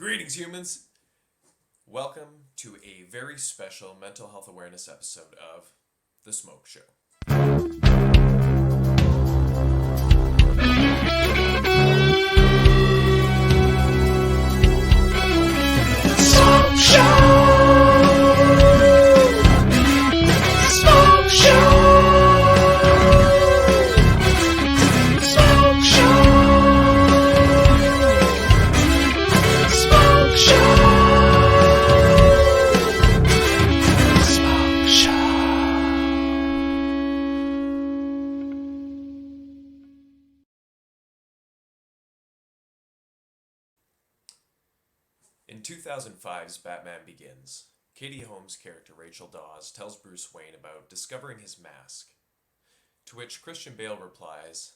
Greetings, humans! Welcome to a very special mental health awareness episode of The Smoke Show. Smoke Show! Smoke Show! Smoke Show! Smoke Show! Smoke Show! In 2005's Batman Begins, Katie Holmes' character Rachel Dawes tells Bruce Wayne about discovering his mask, to which Christian Bale replies,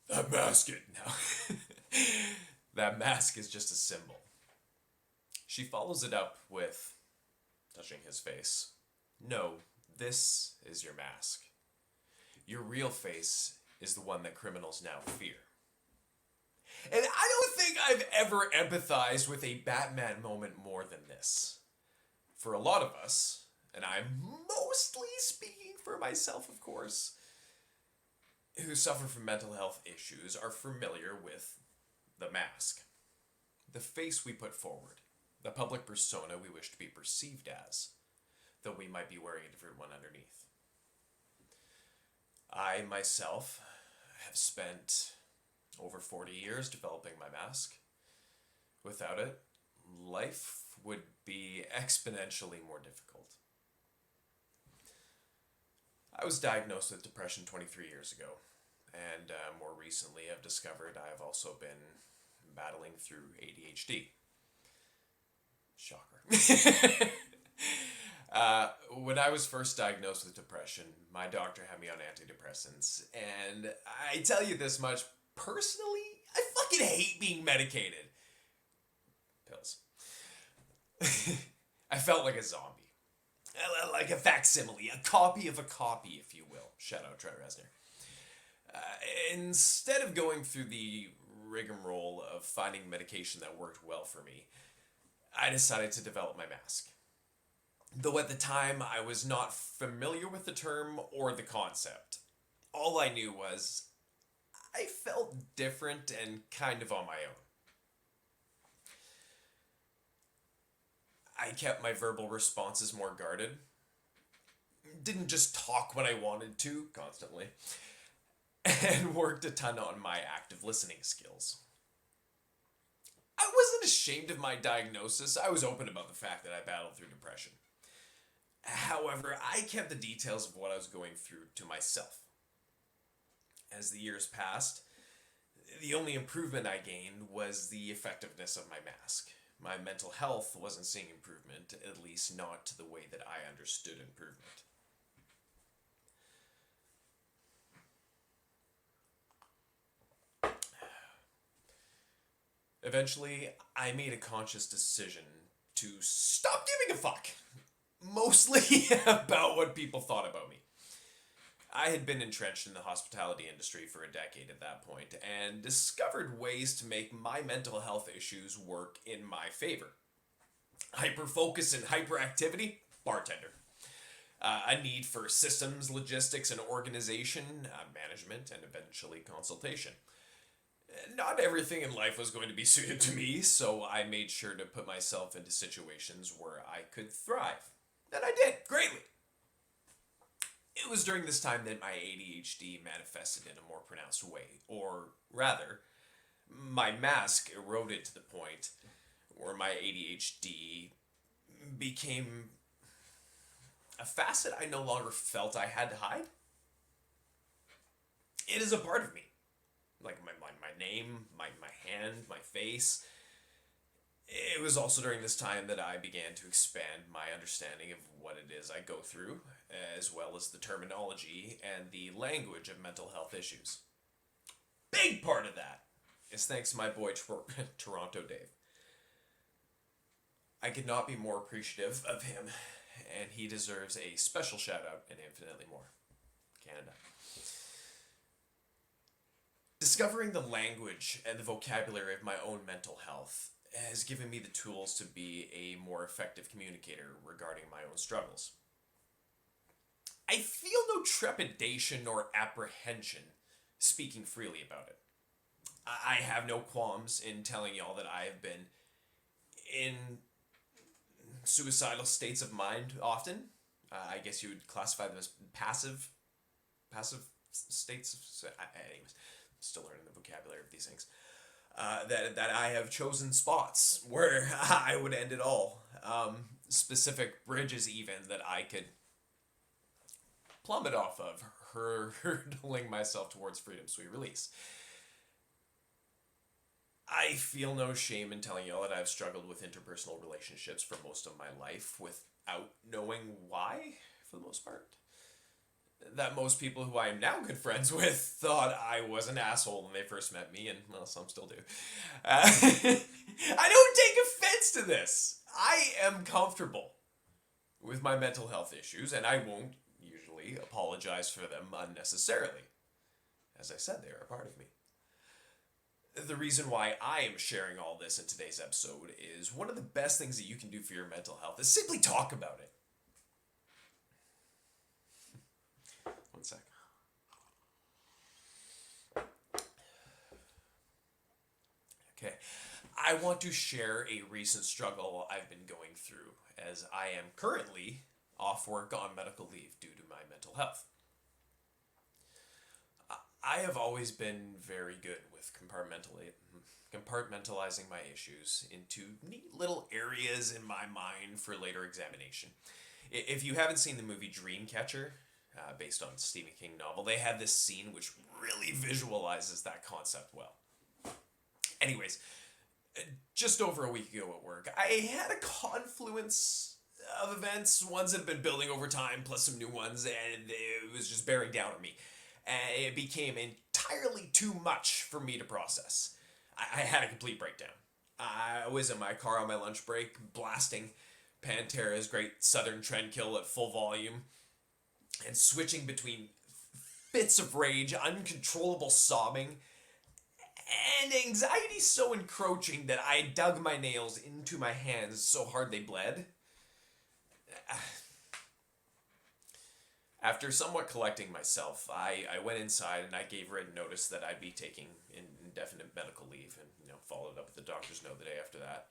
"That mask it now." That mask is just a symbol. She follows it up with, touching his face, "No, this is your mask. Your real face is the one that criminals now fear." And I don't think I've ever empathized with a Batman moment more than this. For a lot of us, and I'm mostly speaking for myself, of course, who suffer from mental health issues are familiar with the mask. The face we put forward, the public persona we wish to be perceived as, though we might be wearing a different one underneath. I, myself, have spent over 40 years developing my mask. Without it, life would be exponentially more difficult. I was diagnosed with depression 23 years ago, and more recently I've discovered I have also been battling through ADHD. Shocker. When I was first diagnosed with depression, my doctor had me on antidepressants, and I tell you this much, personally, I fucking hate being medicated. Pills. I felt like a zombie. Like a facsimile, a copy of a copy, if you will. Shout out Trey Reznor. Instead of going through the rigmarole of finding medication that worked well for me, I decided to develop my mask. Though at the time, I was not familiar with the term or the concept. All I knew was I felt different and kind of on my own. I kept my verbal responses more guarded. Didn't just talk when I wanted to, constantly. And worked a ton on my active listening skills. I wasn't ashamed of my diagnosis. I was open about the fact that I battled through depression. However, I kept the details of what I was going through to myself. As the years passed, the only improvement I gained was the effectiveness of my mask. My mental health wasn't seeing improvement, at least not to the way that I understood improvement. Eventually, I made a conscious decision to stop giving a fuck, mostly about what people thought about me. I had been entrenched in the hospitality industry for a decade at that point and discovered ways to make my mental health issues work in my favor. Hyper-focus and hyperactivity? Bartender. A need for systems, logistics, and organization, management, and eventually consultation. Not everything in life was going to be suited to me, so I made sure to put myself into situations where I could thrive. And I did, greatly. It was during this time that my ADHD manifested in a more pronounced way, or rather, my mask eroded to the point where my ADHD became a facet I no longer felt I had to hide. It is a part of me. Like my name, my hand, my face. It was also during this time that I began to expand my understanding of what it is I go through, as well as the terminology and the language of mental health issues. Big part of that is thanks to my boy Toronto Dave. I could not be more appreciative of him, and he deserves a special shout out and infinitely more. Canada. Discovering the language and the vocabulary of my own mental health has given me the tools to be a more effective communicator regarding my own struggles. I feel no trepidation nor apprehension speaking freely about it. I have no qualms in telling y'all that I have been in suicidal states of mind often. I guess you would classify them as passive states. Anyways, still learning the vocabulary of these things. That I have chosen spots where I would end it all. Specific bridges even that I could plummet off of, hurtling myself towards freedom's sweet release. I feel no shame in telling y'all that I've struggled with interpersonal relationships for most of my life without knowing why, for the most part. That most people who I am now good friends with thought I was an asshole when they first met me, and, well, some still do. I don't take offense to this. I am comfortable with my mental health issues, and I won't usually apologize for them unnecessarily. As I said, they are a part of me. The reason why I am sharing all this in today's episode is one of the best things that you can do for your mental health is simply talk about it. One sec. Okay. I want to share a recent struggle I've been going through as I am currently off work on medical leave due to my mental health. I have always been very good with compartmentalizing my issues into neat little areas in my mind for later examination. If you haven't seen the movie Dreamcatcher, based on Stephen King novel, they have this scene which really visualizes that concept well. Anyways, just over a week ago at work, I had a confluence of events, ones that have been building over time, plus some new ones, and it was just bearing down on me. And it became entirely too much for me to process. I had a complete breakdown. I was in my car on my lunch break, blasting Pantera's Great Southern Trendkill at full volume, and switching between fits of rage, uncontrollable sobbing, and anxiety so encroaching that I dug my nails into my hands so hard they bled. After somewhat collecting myself, I went inside and I gave written notice that I'd be taking indefinite medical leave, and followed up with the doctor's note the day after that.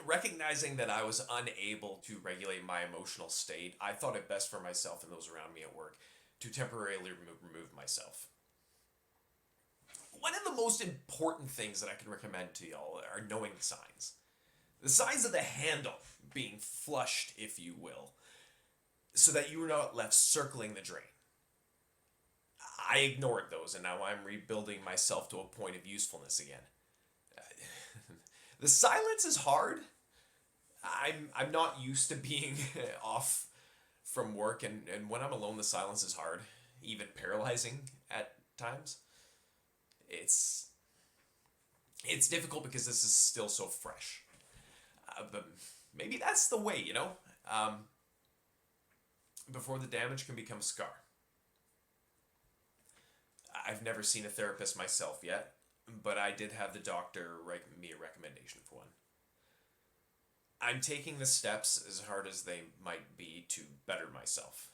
Recognizing that I was unable to regulate my emotional state, I thought it best for myself and those around me at work to temporarily remove myself. One of the most important things that I can recommend to y'all are knowing the signs. The signs of the handle being flushed, if you will, so that you are not left circling the drain. I ignored those, and now I'm rebuilding myself to a point of usefulness again. The silence is hard. I'm not used to being off from work, and when I'm alone, the silence is hard, even paralyzing at times. It's difficult because this is still so fresh. But maybe that's the way, before the damage can become a scar. I've never seen a therapist myself yet, but I did have the doctor write me a recommendation for one. I'm taking the steps, as hard as they might be, to better myself.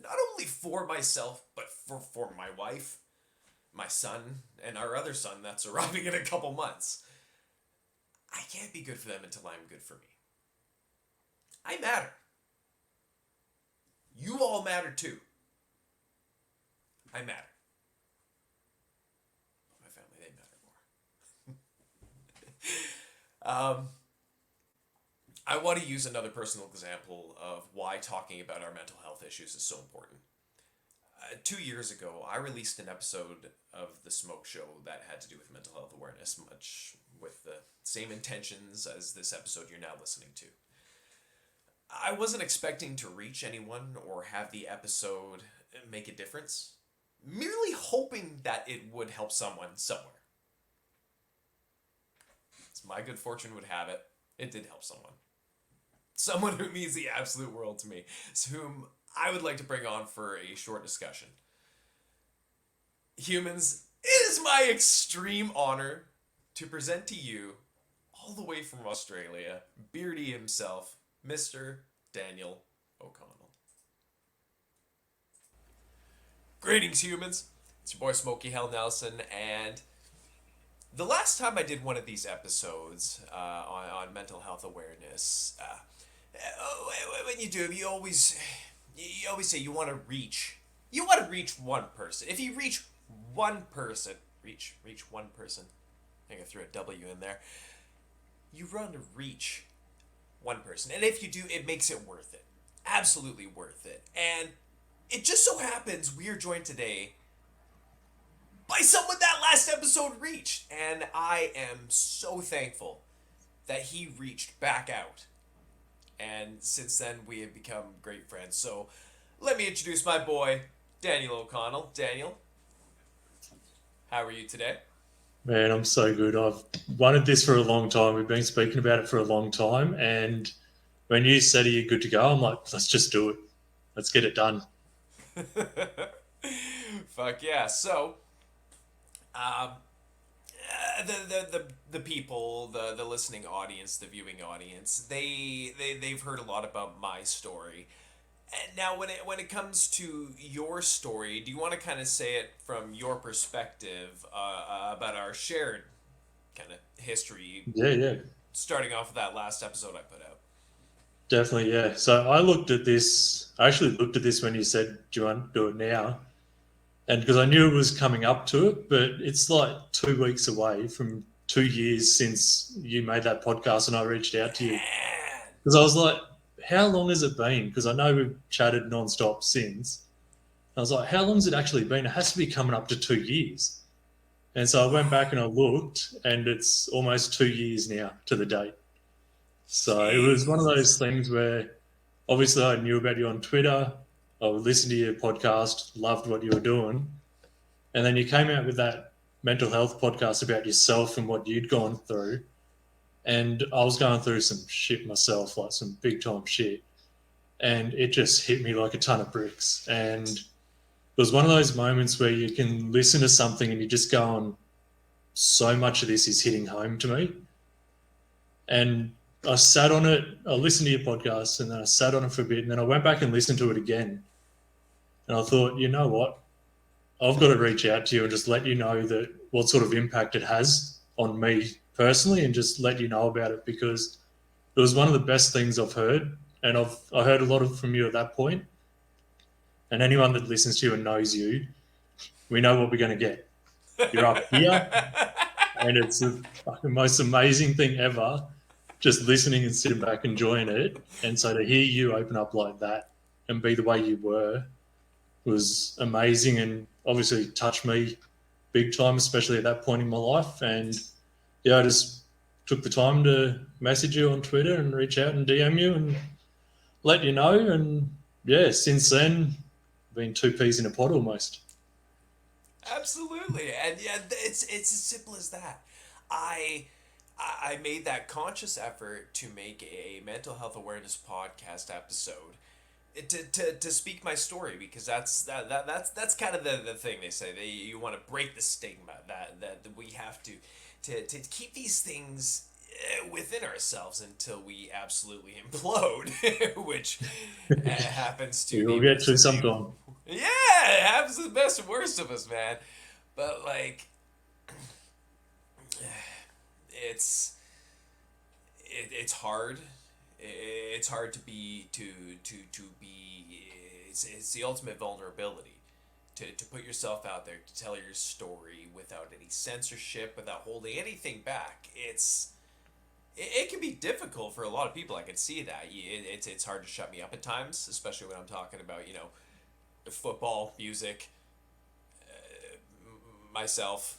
Not only for myself, but for my wife, my son, and our other son that's arriving in a couple months. I can't be good for them until I'm good for me. I matter. You all matter too. I matter. My family, they matter more. I want to use another personal example of why talking about our mental health issues is so important. 2 years ago, I released an episode of The Smoke Show that had to do with mental health awareness, much with the same intentions as this episode you're now listening to. I wasn't expecting to reach anyone or have the episode make a difference, merely hoping that it would help someone somewhere. As my good fortune would have it, it did help someone. Someone who means the absolute world to me, whom I would like to bring on for a short discussion. Humans, it is my extreme honor to present to you, all the way from Australia, Beardy himself, Mr. Daniel O'Connell. Greetings, humans. It's your boy Smokey Hell Nelson, and the last time I did one of these episodes on mental health awareness, when you do, you always say you want to reach one person. If you reach one person, reach one person. I think I threw a W in there. You run to reach one person, and if you do, it makes it worth it. Absolutely worth it. And it just so happens we are joined today by someone that last episode reached, and I am so thankful that he reached back out. And since then, we have become great friends. So let me introduce my boy, Daniel O'Connell. Daniel, how are you today? Man, I'm so good. I've wanted this for a long time. We've been speaking about it for a long time. And when you said, are you good to go? I'm like, let's just do it. Let's get it done. Fuck yeah. So, the people, the listening audience, the viewing audience, they've heard a lot about my story. And now, when it comes to your story, do you want to kind of say it from your perspective about our shared kind of history? Yeah. Starting off with that last episode I put out. Definitely, yeah. So I actually looked at this when you said, do you want to do it now? And because I knew it was coming up to it, but it's like 2 weeks away from 2 years since you made that podcast and I reached out to you. Because I was like, how long has it been? Because I know we've chatted nonstop since. I was like, how long has it actually been? It has to be coming up to 2 years. And so I went back and I looked, and it's almost 2 years now to the date. So it was one of those things where obviously I knew about you on Twitter. I would listen to your podcast, loved what you were doing. And then you came out with that mental health podcast about yourself and what you'd gone through. And I was going through some shit myself, like some big time shit. And it just hit me like a ton of bricks. And it was one of those moments where you can listen to something and you just go on, so much of this is hitting home to me. And I sat on it, I listened to your podcast, and then I sat on it for a bit, and then I went back and listened to it again. And I thought, you know what? I've got to reach out to you and just let you know that what sort of impact it has on me personally, and just let you know about it, because it was one of the best things I've heard. And I heard a lot from you at that point. And anyone that listens to you and knows you, we know what we're going to get. You're up here, and it's the fucking most amazing thing ever, just listening and sitting back enjoying it. And so to hear you open up like that and be the way you were was amazing, and obviously touched me big time, especially at that point in my life. And yeah, I just took the time to message you on Twitter and reach out and DM you and let you know. And yeah, since then, been 2 peas in a pod almost. Absolutely, and yeah, it's as simple as that. I made that conscious effort to make a mental health awareness podcast episode to speak my story, because that's kind of the thing they say. You want to break the stigma that we have to keep these things within ourselves until we absolutely implode, which happens to We'll get to sometime. Yeah, it happens to the best and worst of us, man. But like, it's hard. It's hard to be it's the ultimate vulnerability to put yourself out there, to tell your story without any censorship, without holding anything back. It can be difficult for a lot of people. I can see that. It's hard to shut me up at times, especially when I'm talking about, you know, football, music, myself.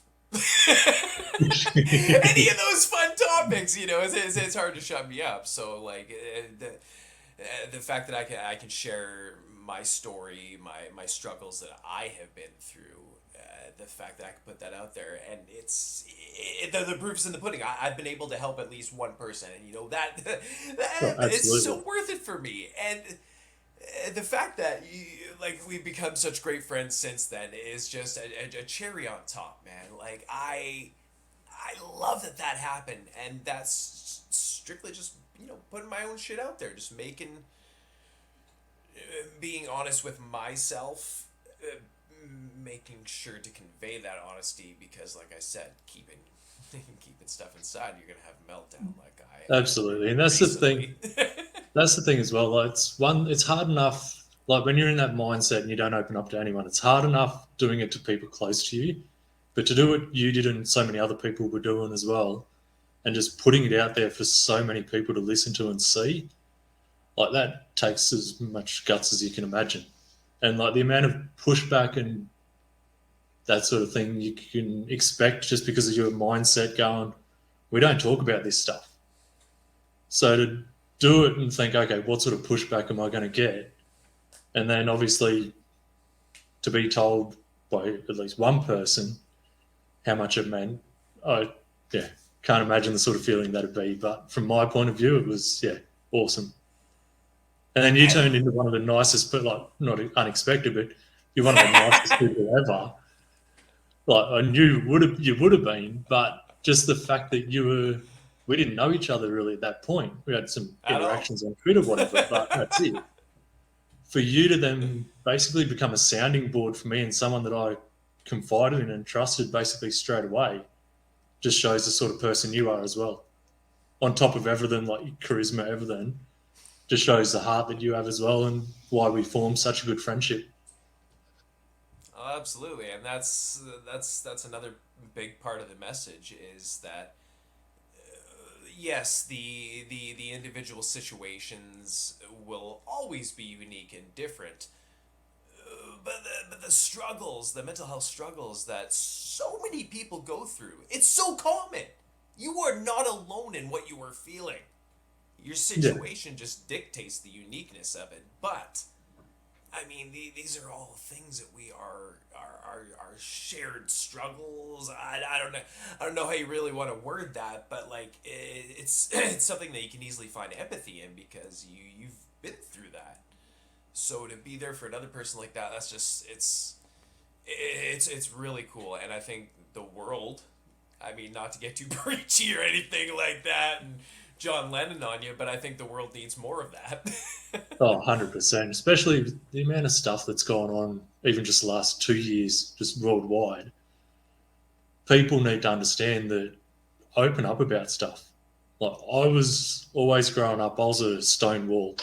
Any of those fun topics, you know, it's hard to shut me up. So like the fact that I can share my story, my struggles that I have been through, the fact that I can put that out there, and the proof's in the pudding. I've been able to help at least one person, and you know that it's so worth it for me. And the fact that we've become such great friends since then is just a cherry on top, man. Like I I love that that happened, and that's strictly just putting my own shit out there, just being honest with myself, making sure to convey that honesty, because like I said, keeping stuff inside, you're gonna have a meltdown like I Absolutely, and that's the thing. recently. That's the thing as well. Like it's hard enough. Like when you're in that mindset and you don't open up to anyone, it's hard enough doing it to people close to you. But to do what you did and so many other people were doing as well, and just putting it out there for so many people to listen to and see, like that takes as much guts as you can imagine. And like the amount of pushback and that sort of thing you can expect just because of your mindset going, we don't talk about this stuff. So to do it and think, okay, what sort of pushback am I going to get? And then obviously to be told by at least one person how much it meant, I can't imagine the sort of feeling that'd be. But from my point of view, it was awesome. And then you turned into one of the nicest, but like not unexpected, but you're one of the nicest people ever. Like I knew you would have been, but just the fact that we didn't know each other really at that point. We had some interactions on Twitter, whatever, but that's it. For you to then basically become a sounding board for me and someone that I confided in and trusted basically straight away just shows the sort of person you are as well. On top of everything, like your charisma, everything, just shows the heart that you have as well and why we formed such a good friendship. Oh, absolutely, and that's another big part of the message is that yes, the individual situations will always be unique and different, but the struggles, the mental health struggles that so many people go through, it's so common. You are not alone in what you are feeling. Your situation just dictates the uniqueness of it, but I mean, these are all things that we are shared struggles. I don't know how you really want to word that, but like it's it's something that you can easily find empathy in because you've been through that. So to be there for another person like that, that's just it's really cool, and I think the world. I mean, not to get too preachy or anything like that, and John Lennon on you, but I think the world needs more of that. Oh, 100%. Especially the amount of stuff that's gone on, even just the last 2 years, just worldwide. People need to understand that open up about stuff. Like, I was always growing up, I was a stone wall.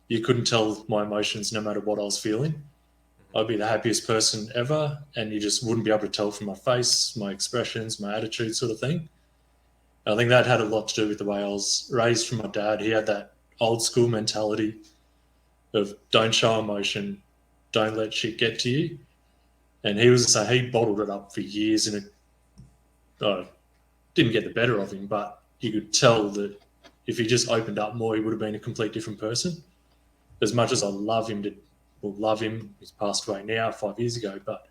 You couldn't tell my emotions no matter what I was feeling. I'd be the happiest person ever, and you just wouldn't be able to tell from my face, my expressions, my attitude, sort of thing. I think that had a lot to do with the way I was raised from my dad. He had that old school mentality of don't show emotion, don't let shit get to you. And he bottled it up for years, and it didn't get the better of him, but you could tell that if he just opened up more, he would have been a complete different person. As much as I love him, he's passed away now 5 years ago, but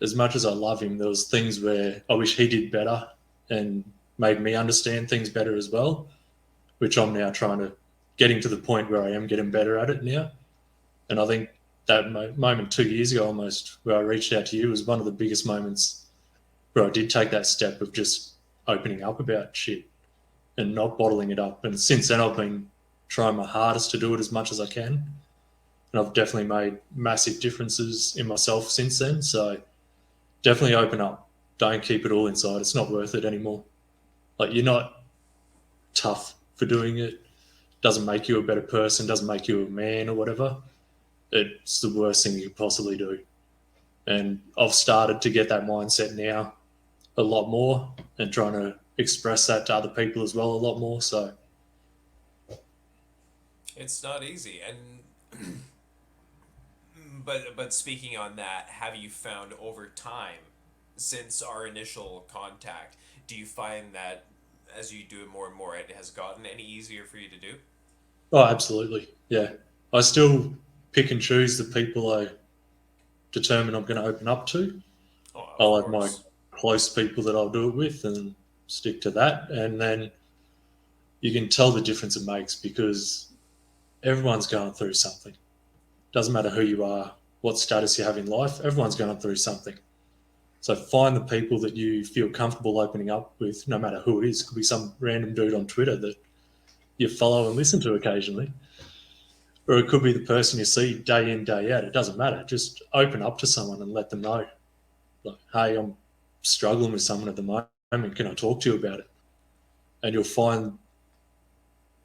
as much as I love him, there was things where I wish he did better and made me understand things better as well, which I'm now trying to getting to the point where I am getting better at it now. And I think that moment 2 years ago almost where I reached out to you was one of the biggest moments where I did take that step of just opening up about shit and not bottling it up. And since then, I've been trying my hardest to do it as much as I can. And I've definitely made massive differences in myself since then. So definitely open up. Don't keep it all inside. It's not worth it anymore. Like, you're not tough for doing it. Doesn't make you a better person, doesn't make you a man or whatever. It's the worst thing you could possibly do. And I've started to get that mindset now a lot more and trying to express that to other people as well a lot more. So It's not easy, and but speaking on that, have you found over time, since our initial contact, do you find that as you do it more and more, it has gotten any easier for you to do? oh, absolutely. Yeah. I still pick and choose the people I determine I'm going to open up to. Oh, I'll of have my course. close people that I'll do it with and stick to that. And then you can tell the difference it makes because everyone's going through something. Doesn't matter who you are, what status you have in life, everyone's going through something. So find the people that you feel comfortable opening up with, no matter who it is. It could be some random dude on Twitter that you follow and listen to occasionally. Or it could be the person you see day in, day out. It doesn't matter. Just open up to someone and let them know. Like, hey, I'm struggling with someone at the moment. Can I talk to you about it? And you'll find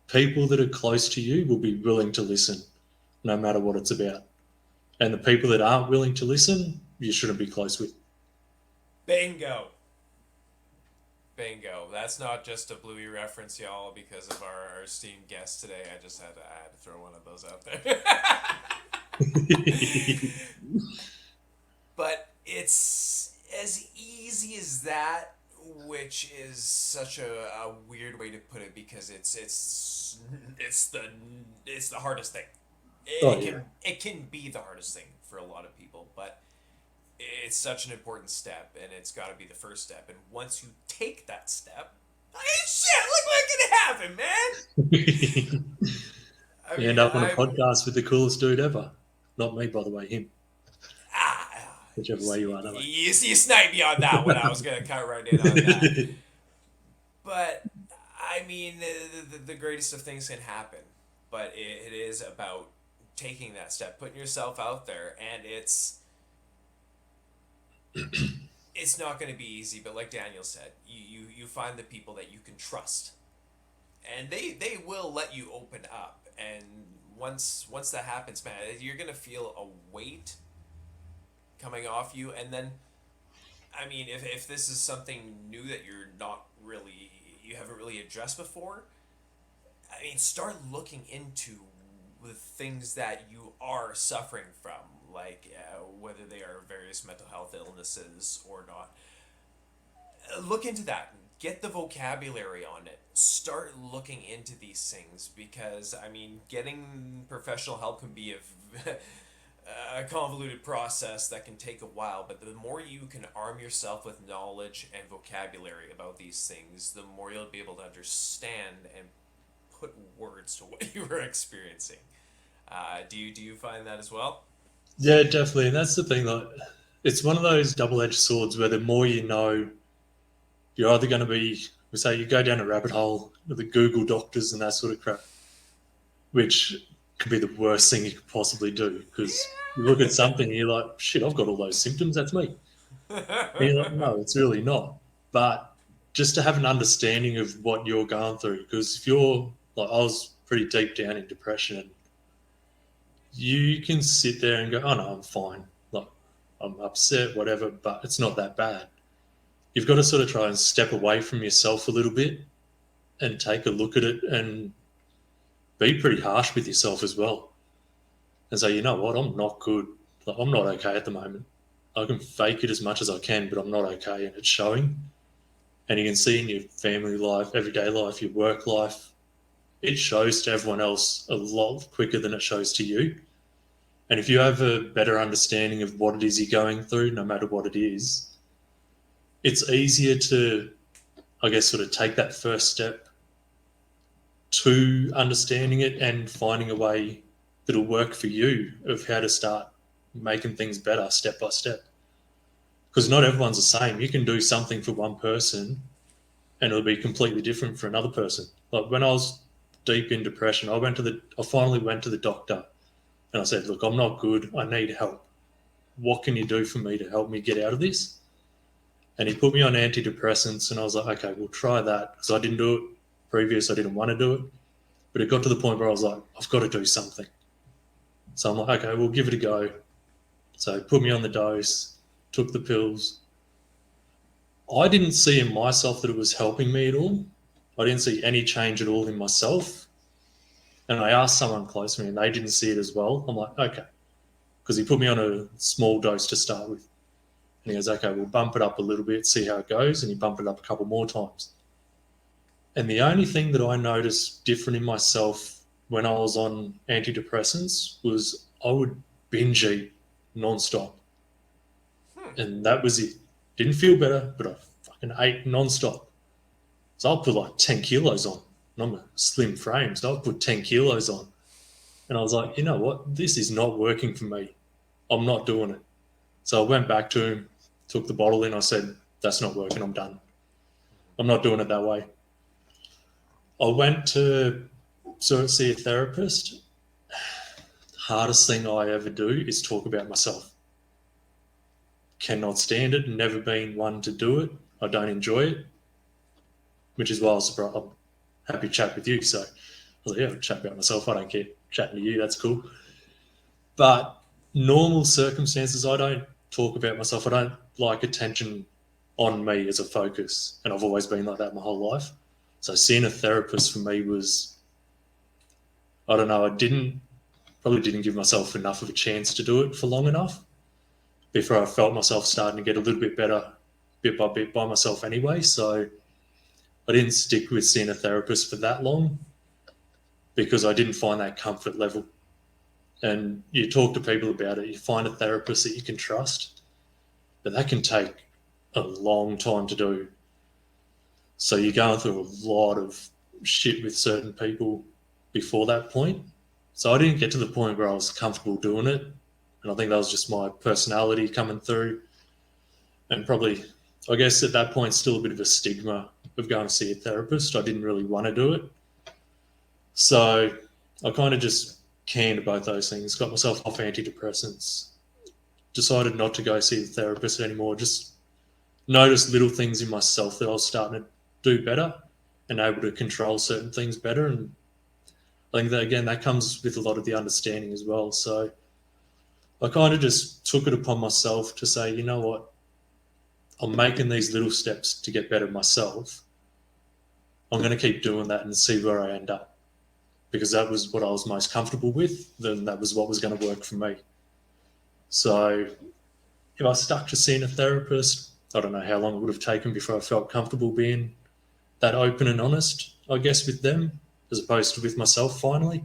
people that are close to you will be willing to listen, no matter what it's about. And the people that aren't willing to listen, you shouldn't be close with. Bingo. Bingo. That's not just a Bluey reference, y'all, because of our esteemed guest today. I just had to throw one of those out there. But it's as easy as that, which is such a weird way to put it, because it's the hardest thing. It can be the hardest thing for a lot of people, but it's such an important step, and it's got to be the first step. And once you take that step, shit, look what can happen, man. You end up on a podcast with the coolest dude ever. Not me, by the way, him. Whichever way you are. You sniped me on that one. I was going to cut right in on that. But, I mean, the greatest of things can happen. But it is about taking that step, putting yourself out there, and it's not going to be easy, but like Daniel said, you find the people that you can trust, and they will let you open up. And once that happens, man, you're going to feel a weight coming off you. And then, I mean, if this is something new that you haven't really addressed before, I mean, start looking into the things that you are suffering from, like whether they are various mental health illnesses or not. Look into that. Get the vocabulary on it. Start looking into these things, because, I mean, getting professional help can be a convoluted process that can take a while, but the more you can arm yourself with knowledge and vocabulary about these things, the more you'll be able to understand and put words to what you were experiencing. Do you find that as well? Yeah, definitely. And that's the thing, like, it's one of those double-edged swords where the more you know, you're either going to be, say, you go down a rabbit hole with the Google doctors and that sort of crap, which could be the worst thing you could possibly do, because you look at something and you're like, shit, I've got all those symptoms, that's me. And you're like, no, it's really not. But just to have an understanding of what you're going through, because if you're, like, I was pretty deep down in depression, and you can sit there and go, oh no, I'm fine. Like, I'm upset, whatever, but it's not that bad. You've got to sort of try and step away from yourself a little bit and take a look at it and be pretty harsh with yourself as well. And say, you know what, I'm not good. Like, I'm not okay at the moment. I can fake it as much as I can, but I'm not okay, and it's showing. And you can see in your family life, everyday life, your work life, it shows to everyone else a lot quicker than it shows to you. And if you have a better understanding of what it is you're going through, no matter what it is, it's easier to, I guess, sort of take that first step to understanding it and finding a way that'll work for you of how to start making things better step by step. Because not everyone's the same. You can do something for one person and it'll be completely different for another person. Like when I was deep in depression, I finally went to the doctor and I said, look, I'm not good. I need help. What can you do for me to help me get out of this? And he put me on antidepressants, and I was like, okay, we'll try that. Because I didn't do it previous. I didn't want to do it. But it got to the point where I was like, I've got to do something. So I'm like, okay, we'll give it a go. So he put me on the dose, took the pills. I didn't see in myself that it was helping me at all. I didn't see any change at all in myself. And I asked someone close to me and they didn't see it as well. I'm like, okay. Because he put me on a small dose to start with. And he goes, okay, we'll bump it up a little bit, see how it goes. And he bumped it up a couple more times. And the only thing that I noticed different in myself when I was on antidepressants was I would binge eat nonstop. And that was it. Didn't feel better, but I fucking ate nonstop. So I'll put like 10 kilos on. And I'm a slim frame, so I'll put 10 kilos on. And I was like, you know what? This is not working for me. I'm not doing it. So I went back to him, took the bottle in. I said, that's not working. I'm done. I'm not doing it that way. I went to see a therapist. Hardest thing I ever do is talk about myself. Cannot stand it. Never been one to do it. I don't enjoy it, which is why I was surprised. I'm happy to chat with you. So I was like, yeah, I'll chat about myself. I don't care chatting to you. That's cool. But normal circumstances, I don't talk about myself. I don't like attention on me as a focus. And I've always been like that my whole life. So seeing a therapist for me was, I don't know, probably didn't give myself enough of a chance to do it for long enough before I felt myself starting to get a little bit better bit by bit by myself anyway. So I didn't stick with seeing a therapist for that long because I didn't find that comfort level. And you talk to people about it, you find a therapist that you can trust, but that can take a long time to do. So you're going through a lot of shit with certain people before that point. So I didn't get to the point where I was comfortable doing it. And I think that was just my personality coming through. And probably, I guess at that point, still a bit of a stigma of going to see a therapist. I didn't really want to do it. So I kind of just canned both those things, got myself off antidepressants, decided not to go see the therapist anymore, just noticed little things in myself that I was starting to do better and able to control certain things better. And I think that, again, that comes with a lot of the understanding as well. So I kind of just took it upon myself to say, you know what, I'm making these little steps to get better myself. I'm going to keep doing that and see where I end up. Because that was what I was most comfortable with, then that was what was going to work for me. So if I stuck to seeing a therapist, I don't know how long it would have taken before I felt comfortable being that open and honest, I guess, with them, as opposed to with myself finally.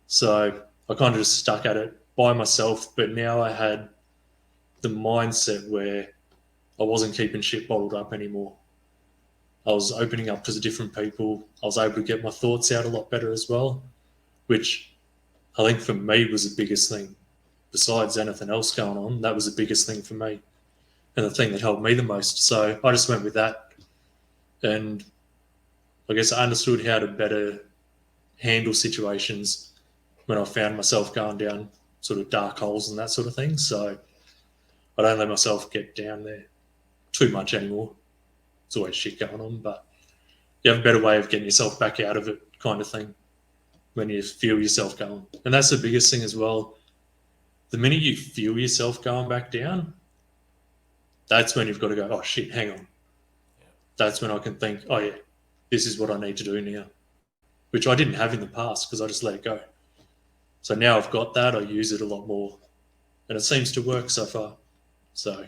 So I kind of just stuck at it by myself, but now I had the mindset where I wasn't keeping shit bottled up anymore. I was opening up to different people. I was able to get my thoughts out a lot better as well, which I think for me was the biggest thing. Besides anything else going on, that was the biggest thing for me and the thing that helped me the most. So I just went with that. And I guess I understood how to better handle situations when I found myself going down sort of dark holes and that sort of thing. So I don't let myself get down there too much anymore. There's always shit going on, but you have a better way of getting yourself back out of it, kind of thing, when you feel yourself going. And that's the biggest thing as well. The minute you feel yourself going back down, that's when you've got to go, oh shit, hang on. Yeah. That's when I can think, oh yeah, this is what I need to do now, which I didn't have in the past because I just let it go. So now I've got that, I use it a lot more, and it seems to work so far. So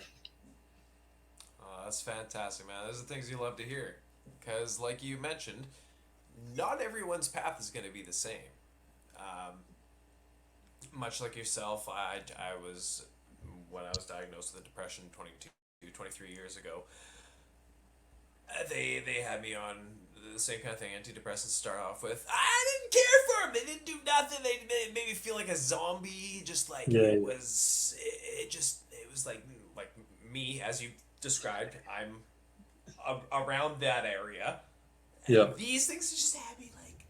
that's fantastic, man. Those are the things you love to hear. Because, like you mentioned, not everyone's path is going to be the same. Much like yourself, when I was diagnosed with depression 23 years ago, they had me on the same kind of thing, antidepressants to start off with. I didn't care for them. They didn't do nothing. They made me feel like a zombie. Just like it was like me, as you described. I'm around that area. yeah, These things just had me like,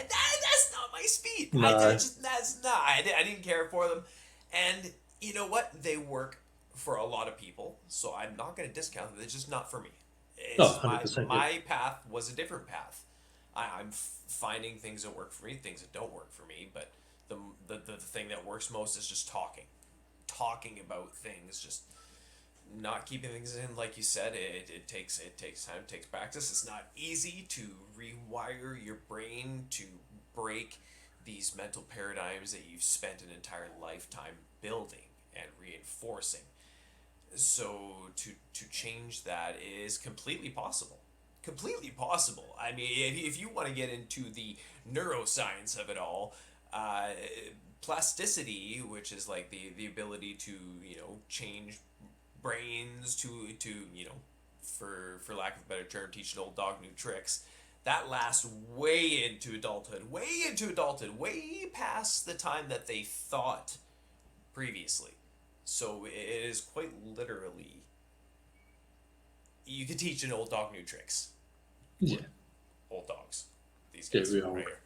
that's not my speed. No. I didn't care for them. And you know what? They work for a lot of people, so I'm not going to discount them. It's just not for me. Oh, 100%, My path was a different path. I'm finding things that work for me, things that don't work for me, but the thing that works most is just talking about things, just not keeping things in. Like you said, it takes time, it takes practice. It's not easy to rewire your brain to break these mental paradigms that you've spent an entire lifetime building and reinforcing. So to change that is completely possible. Completely possible. I mean, if you want to get into the neuroscience of it all, plasticity, which is like the ability to, change brains to for lack of a better term, teach an old dog new tricks, that lasts way into adulthood, way past the time that they thought previously. So it is quite literally, you could teach an old dog new tricks. Yeah. Old dogs. These Yeah, guys we are. right here.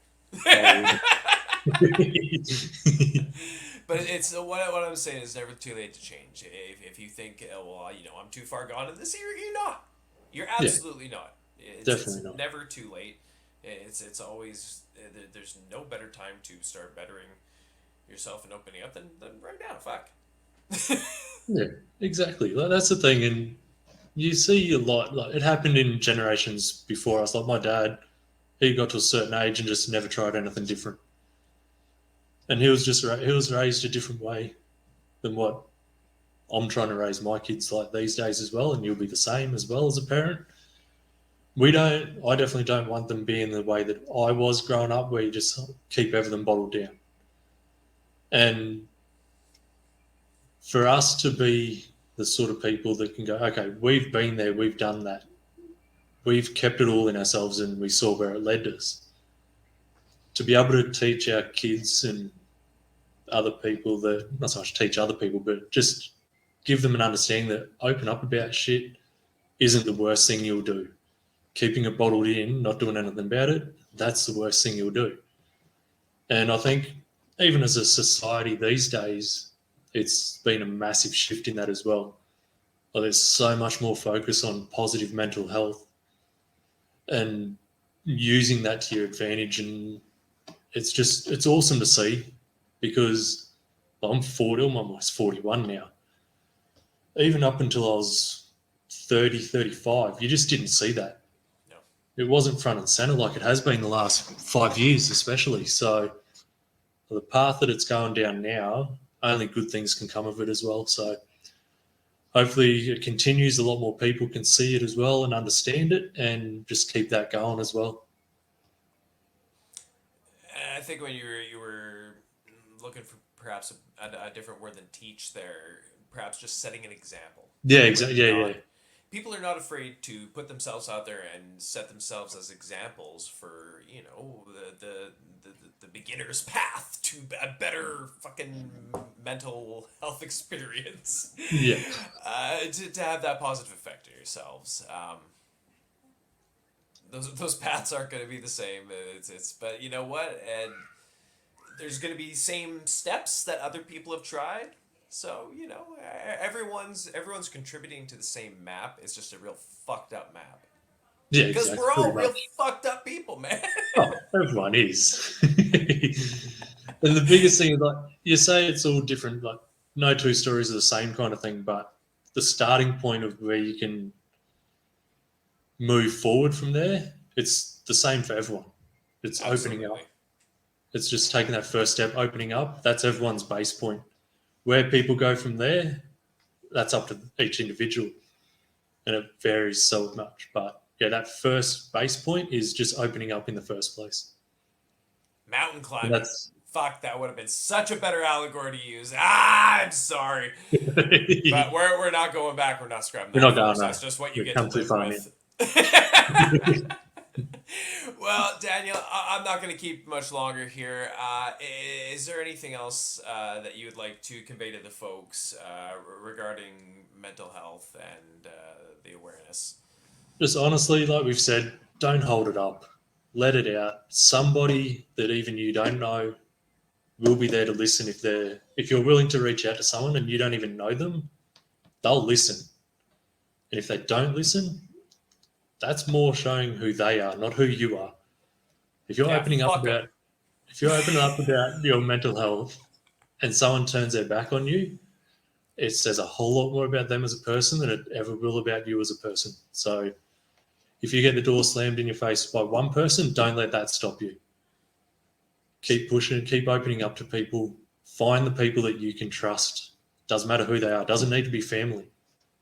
Oh. But it's what I'm saying is never too late to change. If you think, well, I'm too far gone in this, you're not. You're absolutely not. It's Definitely not. never too late. It's always there's no better time to start bettering yourself and opening up than right now. Fuck. Yeah, exactly. Like, that's the thing, and you see a lot. Like, it happened in generations before us. Like my dad, he got to a certain age and just never tried anything different, and he was he was raised a different way than what I'm trying to raise my kids like these days as well. And you'll be the same as well as a parent. We don't. I definitely don't want them being the way that I was growing up, where you just keep everything bottled down. And for us to be the sort of people that can go, okay, we've been there, we've done that, we've kept it all in ourselves, and we saw where it led us. To be able to teach our kids and other people that, not so much teach other people, but just give them an understanding that open up about shit isn't the worst thing you'll do. Keeping it bottled in, not doing anything about it, that's the worst thing you'll do. And I think even as a society these days, it's been a massive shift in that as well. Like, there's so much more focus on positive mental health and using that to your advantage. And it's awesome to see, because I'm 40, I'm almost 41 now. Even up until I was 30, 35, you just didn't see that. No. It wasn't front and center like it has been the last 5 years, especially. So the path that it's going down now, only good things can come of it as well. So hopefully it continues. A lot more people can see it as well and understand it, and just keep that going as well. And I think when you were looking for perhaps a different word than teach there, perhaps just setting an example. Yeah, exactly. Yeah. People are not afraid to put themselves out there and set themselves as examples for the beginner's path to a better fucking mental health experience. Yeah. To have that positive effect on yourselves. Those paths aren't going to be the same. But you know what? And there's going to be same steps that other people have tried. So everyone's contributing to the same map. It's just a real fucked up map. Yeah, Because exactly. we're all Pretty real much. fucked up people, man. Oh, everyone is. And the biggest thing is, like, you say it's all different, like no two stories are the same kind of thing, but the starting point of where you can move forward from there, it's the same for everyone. It's opening up. It's just taking that first step, opening up. That's everyone's base point. Where people go from there, that's up to each individual, and it varies so much. But yeah, that first base point is just opening up in the first place. Mountain And climbing. that's Fuck, that would have been such a better allegory to use. I'm sorry. But we're not going back. We're not scrubbing that. We're not going first. there. That's just what you We've get to come too live far with. Well, Daniel, I'm not going to keep much longer here. Is there anything else that you would like to convey to the folks regarding mental health and the awareness? Just honestly, like we've said, don't hold it up. Let it out. Somebody that even you don't know will be there to listen. If you're willing to reach out to someone and you don't even know them, they'll listen. And if they don't listen, that's more showing who they are, not who you are. If you're opening up about your mental health and someone turns their back on you, it says a whole lot more about them as a person than it ever will about you as a person. So if you get the door slammed in your face by one person, don't let that stop you. Keep pushing, keep opening up to people. Find the people that you can trust. Doesn't matter who they are. Doesn't need to be family.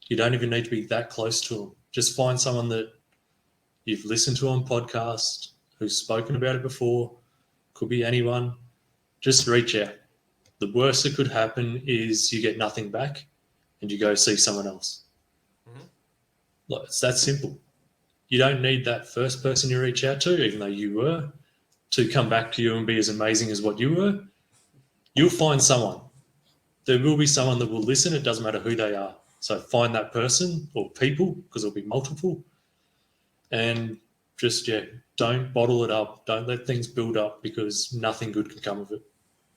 You don't even need to be that close to them. Just find someone that you've listened to on podcast, who's spoken about it before. Could be anyone. Just reach out. The worst that could happen is you get nothing back and you go see someone else. Mm-hmm. It's that simple. You don't need that first person you reach out to, even though you were, to come back to you and be as amazing as what you were. You'll find someone. there will be someone that will listen. It doesn't matter who they are. So find that person or people, because there'll be multiple, and just don't bottle it up. Don't let things build up, because nothing good can come of it.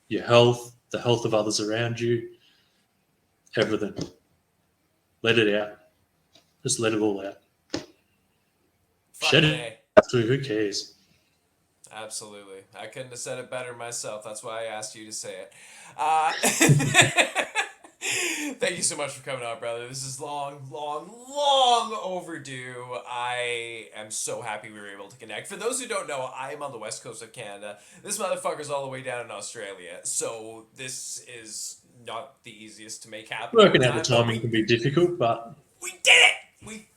Your health, the health of others around you, everything. Let it out. Just let it all out. Shed Fucking it A. through. Who cares? Absolutely. I couldn't have said it better myself. That's why I asked you to say it. Thank you so much for coming on, brother. This is long overdue. I am so happy we were able to connect. For those who don't know, I am on the west coast of Canada. This motherfucker's all the way down in Australia. So this is not the easiest to make happen. Working out the all timing can be difficult, but we did it!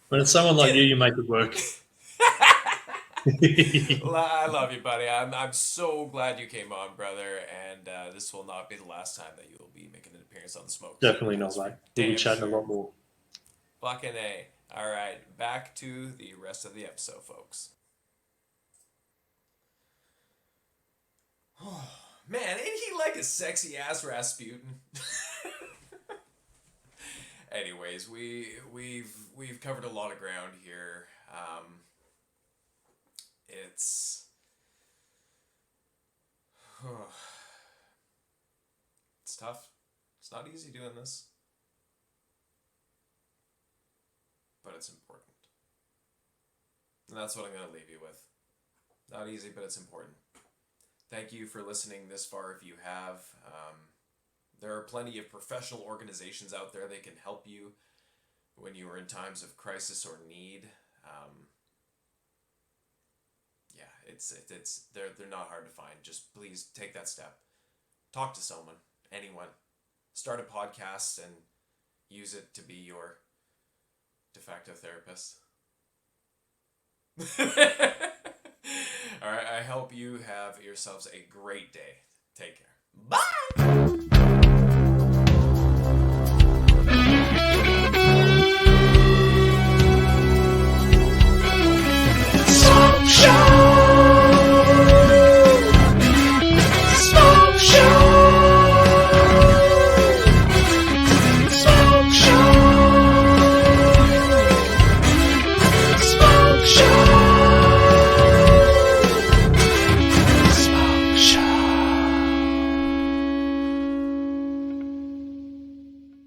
when it's someone like you, you make it work. I love you, buddy. I'm so glad you came on, brother. And this will not be the last time that you will be making an appearance on the Smoke. Definitely not, mate. We'll be chatting sure. a lot more. Fucking A. All right, back to the rest of the episode, folks. Man, ain't he like a sexy ass Rasputin? Anyways, we've covered a lot of ground here. It's it's tough. It's not easy doing this, but it's important. And that's what I'm going to leave you with. Not easy, but it's important. Thank you for listening this far if you have. There are plenty of professional organizations out there that can help you when you are in times of crisis or need. They're not hard to find. Just please take that step. Talk to someone, anyone. Start a podcast and use it to be your de facto therapist. All right, I hope you have yourselves a great day. Take care. Bye!